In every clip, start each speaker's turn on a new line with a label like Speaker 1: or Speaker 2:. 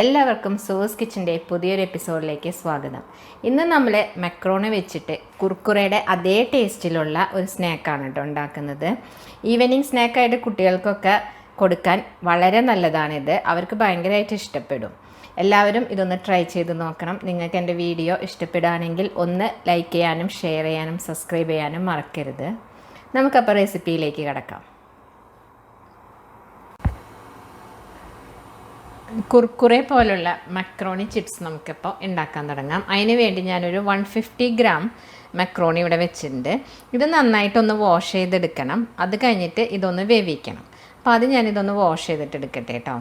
Speaker 1: എല്ലാവർക്കും സോസ് കിച്ചൻ്റെ പുതിയൊരു എപ്പിസോഡിലേക്ക് സ്വാഗതം. ഇന്ന് നമ്മൾ മക്രോണി വെച്ചിട്ട് കുർക്കുറയുടെ അതേ ടേസ്റ്റിലുള്ള ഒരു സ്നാക്കാണ് കേട്ടോ ഉണ്ടാക്കുന്നത്. ഈവനിങ് സ്നാക്കായിട്ട് കുട്ടികൾക്കൊക്കെ കൊടുക്കാൻ വളരെ നല്ലതാണിത്. അവർക്ക് ഭയങ്കരമായിട്ട് ഇഷ്ടപ്പെടും. എല്ലാവരും ഇതൊന്ന് ട്രൈ ചെയ്ത് നോക്കണം. നിങ്ങൾക്ക് എൻ്റെ വീഡിയോ ഇഷ്ടപ്പെടുകയാണെങ്കിൽ ഒന്ന് ലൈക്ക് ചെയ്യാനും ഷെയർ ചെയ്യാനും സബ്സ്ക്രൈബ് ചെയ്യാനും മറക്കരുത്. നമുക്കപ്പോൾ റെസിപ്പിയിലേക്ക് കിടക്കാം. കുർക്കുറെ പോലുള്ള മക്രോണി ചിപ്സ് നമുക്കിപ്പോൾ ഉണ്ടാക്കാൻ തുടങ്ങാം. അതിന് വേണ്ടി ഞാനൊരു 150 ഗ്രാം മക്രോണി ഇവിടെ വെച്ചിട്ടുണ്ട്. ഇത് നന്നായിട്ടൊന്ന് വാഷ് ചെയ്തെടുക്കണം. അത് കഴിഞ്ഞിട്ട് ഇതൊന്ന് വേവിക്കണം. അപ്പോൾ അത് ഞാനിതൊന്ന് വാഷ് ചെയ്തിട്ട് എടുക്കട്ടെ കേട്ടോ.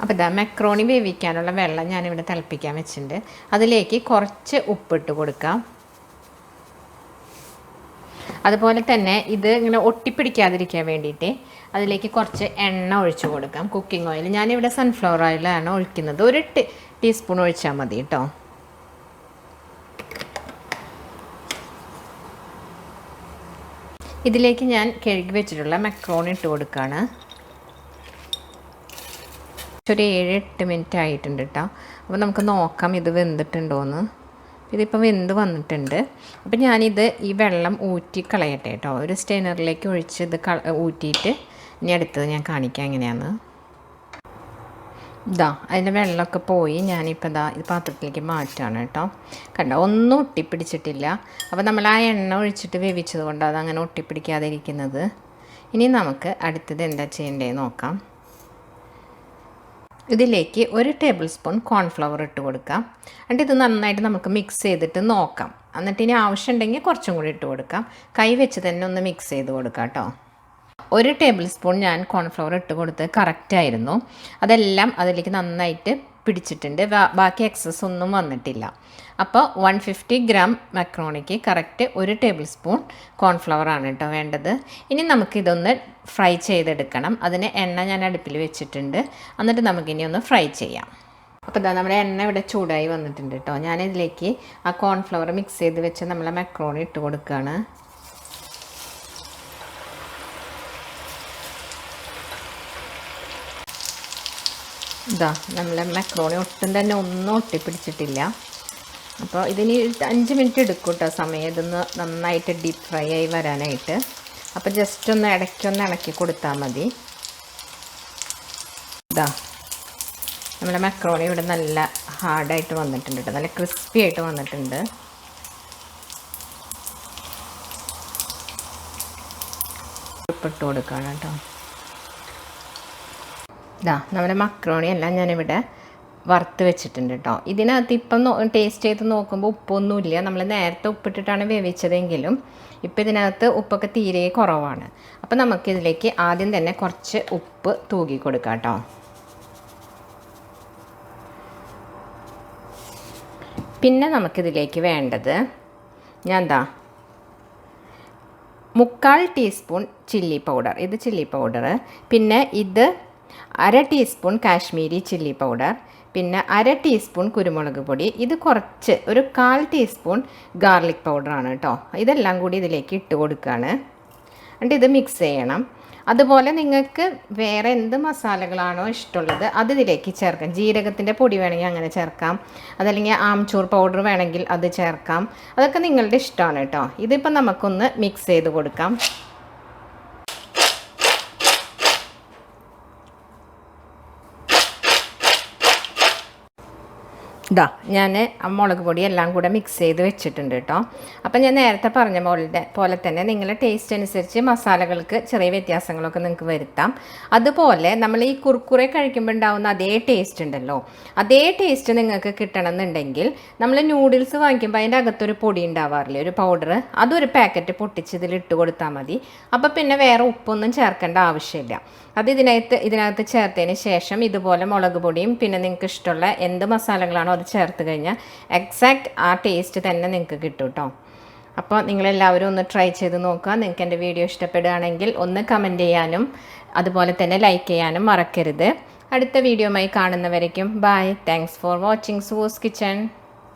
Speaker 1: അപ്പോൾ ഇതാ മക്രോണി വേവിക്കാനുള്ള വെള്ളം ഞാനിവിടെ തിളപ്പിക്കാൻ വെച്ചിട്ടുണ്ട്. അതിലേക്ക് കുറച്ച് ഉപ്പിട്ട് കൊടുക്കാം. അതുപോലെ തന്നെ ഇത് ഇങ്ങനെ ഒട്ടിപ്പിടിക്കാതിരിക്കാൻ വേണ്ടിയിട്ട് അതിലേക്ക് കുറച്ച് എണ്ണ ഒഴിച്ച് കൊടുക്കാം. കുക്കിംഗ് ഓയിൽ ഞാനിവിടെ സൺഫ്ലവർ ഓയിലാണ് ഒഴിക്കുന്നത്. ഒരു ടീസ്പൂൺ ഒഴിച്ചാൽ മതി കേട്ടോ. ഇതിലേക്ക് ഞാൻ കഴുകി വെച്ചിട്ടുള്ള മക്രോണി ഇട്ട് കൊടുക്കുകയാണ്. ഒരു 7-8 മിനിറ്റ് ആയിട്ടുണ്ട് കേട്ടോ. അപ്പോൾ നമുക്ക് നോക്കാം ഇത് വെന്തിട്ടുണ്ടോയെന്ന്. ഇതിപ്പോൾ വെന്ത് വന്നിട്ടുണ്ട്. അപ്പോൾ ഞാനിത് ഈ വെള്ളം ഊറ്റി കളയട്ടെ കേട്ടോ. ഒരു സ്റ്റെയിനറിലേക്ക് ഒഴിച്ച് ഇത് ഊറ്റിയിട്ട് ഇനി അടുത്തത് ഞാൻ കാണിക്കാം എങ്ങനെയാണ്. അതിൻ്റെ വെള്ളമൊക്കെ പോയി ഞാനിപ്പോൾ ഇത് പാത്രത്തിലേക്ക് മാറ്റുകയാണ് കേട്ടോ. കണ്ടോ, ഒന്നും ഒട്ടിപ്പിടിച്ചിട്ടില്ല. അപ്പോൾ നമ്മൾ ആ എണ്ണ ഒഴിച്ചിട്ട് വേവിച്ചത് കൊണ്ട് അതങ്ങനെ ഒട്ടിപ്പിടിക്കാതെ ഇരിക്കുന്നത്. ഇനി നമുക്ക് അടുത്തത് എന്താ ചെയ്യേണ്ടത് നോക്കാം. ഇതിലേക്ക് 1 ടേബിൾ സ്പൂൺ കോൺഫ്ലവർ ഇട്ട് കൊടുക്കാം. എന്നിട്ട് ഇത് നന്നായിട്ട് നമുക്ക് മിക്സ് ചെയ്തിട്ട് നോക്കാം. എന്നിട്ട് ഇനി ആവശ്യമുണ്ടെങ്കിൽ കുറച്ചും കൂടി ഇട്ട് കൊടുക്കാം. കൈ വെച്ച് തന്നെ ഒന്ന് മിക്സ് ചെയ്ത് കൊടുക്കാം കേട്ടോ. 1 ടേബിൾ സ്പൂൺ ഞാൻ കോൺഫ്ലവർ ഇട്ട് കൊടുത്ത് കറക്റ്റായിരുന്നു. അതെല്ലാം അതിലേക്ക് നന്നായിട്ട് പിടിച്ചിട്ടുണ്ട്. ബാക്കി എക്സസ് ഒന്നും വന്നിട്ടില്ല. അപ്പോൾ 150 ഗ്രാം മക്രോണിക്ക് കറക്റ്റ് 1 ടേബിൾ സ്പൂൺ കോൺഫ്ലവറാണ് കേട്ടോ വേണ്ടത്. ഇനി നമുക്കിതൊന്ന് ഫ്രൈ ചെയ്തെടുക്കണം. അതിന് എണ്ണ ഞാൻ അടുപ്പിൽ വെച്ചിട്ടുണ്ട്. എന്നിട്ട് നമുക്കിനി ഒന്ന് ഫ്രൈ ചെയ്യാം. അപ്പോൾ നമ്മുടെ എണ്ണ ഇവിടെ ചൂടായി വന്നിട്ടുണ്ട് കേട്ടോ. ഞാനിതിലേക്ക് ആ കോൺഫ്ലവർ മിക്സ് ചെയ്ത് വെച്ച് നമ്മളെ മക്രോണി ഇട്ട് കൊടുക്കുകയാണ്. നമ്മളെ മക്രോണി ഒട്ടും തന്നെ ഒന്നും ഒട്ടിപ്പിടിച്ചിട്ടില്ല. അപ്പോൾ ഇതിന് 5 മിനിറ്റ് എടുക്കും കേട്ടോ സമയം ഇതൊന്ന് നന്നായിട്ട് ഡീപ്പ് ഫ്രൈ ആയി വരാനായിട്ട്. അപ്പോൾ ജസ്റ്റ് ഒന്ന് ഇടയ്ക്കൊന്ന് ഇളക്കി കൊടുത്താൽ മതി. നമ്മുടെ മക്രോണി ഇവിടെ നല്ല ഹാർഡായിട്ട് വന്നിട്ടുണ്ട് കേട്ടോ. നല്ല ക്രിസ്പി ആയിട്ട് വന്നിട്ടുണ്ട്. ഉപ്പിട്ട് കൊടുക്കണം കേട്ടോ. നമ്മുടെ മക്രോണി എല്ലാം ഞാനിവിടെ വറുത്ത് വെച്ചിട്ടുണ്ട് കേട്ടോ. ഇതിനകത്ത് ഇപ്പം ടേസ്റ്റ് ചെയ്ത് നോക്കുമ്പോൾ ഉപ്പൊന്നുമില്ല. നമ്മൾ നേരത്തെ ഉപ്പിട്ടിട്ടാണ് വേവിച്ചതെങ്കിലും ഇപ്പം ഇതിനകത്ത് ഉപ്പൊക്കെ തീരെ കുറവാണ്. അപ്പം നമുക്കിതിലേക്ക് ആദ്യം തന്നെ കുറച്ച് ഉപ്പ് തൂക്കി കൊടുക്കാം കേട്ടോ. പിന്നെ നമുക്കിതിലേക്ക് വേണ്ടത് ഞാൻ 3/4 ടീസ്പൂൺ ചില്ലി പൗഡർ. ഇത് ചില്ലി പൗഡർ. പിന്നെ ഇത് 1/2 ടീസ്പൂൺ കാശ്മീരി ചില്ലി പൗഡർ. പിന്നെ 1/2 ടീസ്പൂൺ കുരുമുളക് പൊടി. ഇത് കുറച്ച് ഒരു 1/4 ടീസ്പൂൺ ഗാർലിക് പൗഡറാണ് കേട്ടോ. ഇതെല്ലാം കൂടി ഇതിലേക്ക് ഇട്ട് കൊടുക്കുകയാണ്. എന്നിട്ട് ഇത് മിക്സ് ചെയ്യണം. അതുപോലെ നിങ്ങൾക്ക് വേറെ എന്ത് മസാലകളാണോ ഇഷ്ടമുള്ളത് അത് ഇതിലേക്ക് ചേർക്കാം. ജീരകത്തിൻ്റെ പൊടി വേണമെങ്കിൽ അങ്ങനെ ചേർക്കാം. അതല്ലെങ്കിൽ ആംചൂർ പൗഡർ വേണമെങ്കിൽ അത് ചേർക്കാം. അതൊക്കെ നിങ്ങളുടെ ഇഷ്ടമാണ് കേട്ടോ. ഇതിപ്പോൾ നമുക്കൊന്ന് മിക്സ് ചെയ്ത് കൊടുക്കാം. ഞാൻ മുളക് പൊടി എല്ലാം കൂടെ മിക്സ് ചെയ്ത് വെച്ചിട്ടുണ്ട് കേട്ടോ. അപ്പം ഞാൻ നേരത്തെ പറഞ്ഞ പോലെ തന്നെ നിങ്ങളുടെ ടേസ്റ്റ് അനുസരിച്ച് മസാലകൾക്ക് ചെറിയ വ്യത്യാസങ്ങളൊക്കെ നിങ്ങൾക്ക് വരുത്താം. അതുപോലെ നമ്മൾ ഈ കുർക്കുറെ കഴിക്കുമ്പോൾ ഉണ്ടാകുന്ന അതേ ടേസ്റ്റ് ഉണ്ടല്ലോ, അതേ ടേസ്റ്റ് നിങ്ങൾക്ക് കിട്ടണമെന്നുണ്ടെങ്കിൽ നമ്മൾ നൂഡിൽസ് വാങ്ങിക്കുമ്പോൾ അതിൻ്റെ അകത്തൊരു പൊടി ഉണ്ടാവാറില്ലേ, ഒരു പൗഡർ, അതൊരു പാക്കറ്റ് പൊട്ടിച്ച് ഇതിലിട്ട് കൊടുത്താൽ മതി. അപ്പോൾ പിന്നെ വേറെ ഉപ്പൊന്നും ചേർക്കേണ്ട ആവശ്യമില്ല. അത് ഇതിനകത്ത് ചേർത്തതിന് ശേഷം ഇതുപോലെ മുളക് പൊടിയും പിന്നെ നിങ്ങൾക്ക് ഇഷ്ടമുള്ള എന്ത് മസാലകളാണോ അത് ചേർത്ത് കഴിഞ്ഞാൽ എക്സാക്റ്റ് ആ ടേസ്റ്റ് തന്നെ നിങ്ങൾക്ക് കിട്ടും കേട്ടോ. അപ്പോൾ നിങ്ങളെല്ലാവരും ഒന്ന് ട്രൈ ചെയ്ത് നോക്കുക. നിങ്ങൾക്ക് എൻ്റെ വീഡിയോ ഇഷ്ടപ്പെടുകയാണെങ്കിൽ ഒന്ന് കമൻറ്റ് ചെയ്യാനും അതുപോലെ തന്നെ ലൈക്ക് ചെയ്യാനും മറക്കരുത്. അടുത്ത വീഡിയോയുമായി കാണുന്നവരേക്കും ബൈ. താങ്ക്സ് ഫോർ വാച്ചിങ് സൂസ് കിച്ചൺ.